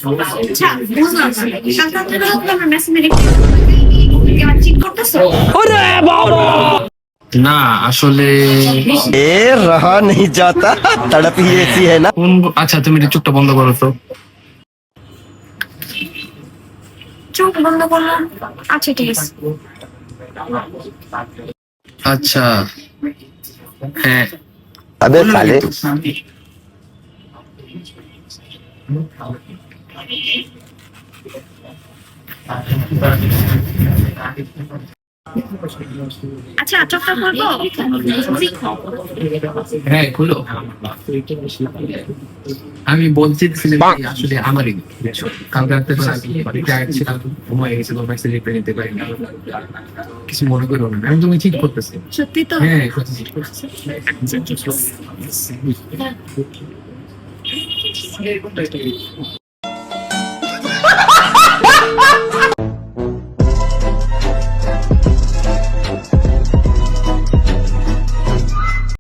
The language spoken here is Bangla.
আচ্ছা বুঝলাম না। কালকে রাতে তোমার মেসেজে কেমন চিট করতেছো? না আসলে ए रहा नहीं जाता तड़प ही ऐसी है ना। কোন আচ্ছা তুমি একটু চোখটা বন্ধ করো তো। চোখ বন্ধ করলাম। আচ্ছা ঠিক আছে। আচ্ছা হ্যাঁ अबे साले আচ্ছা চোখটা খুলবো? হ্যাঁ খুলো। আমি বলছিলাম আসলে আমারই বুঝছো? কালকে রাতে তো আমি বাড়িতে ছিলাম, ঘুমায় গেছে, তোমার মেসেজ রিপ্লাই নিতে পারি না। কিছু মনে করো না, আমি তুমি ঠিক করতেছি। সত্যি তো? হ্যাঁ সত্যি ঠিক করতেছি।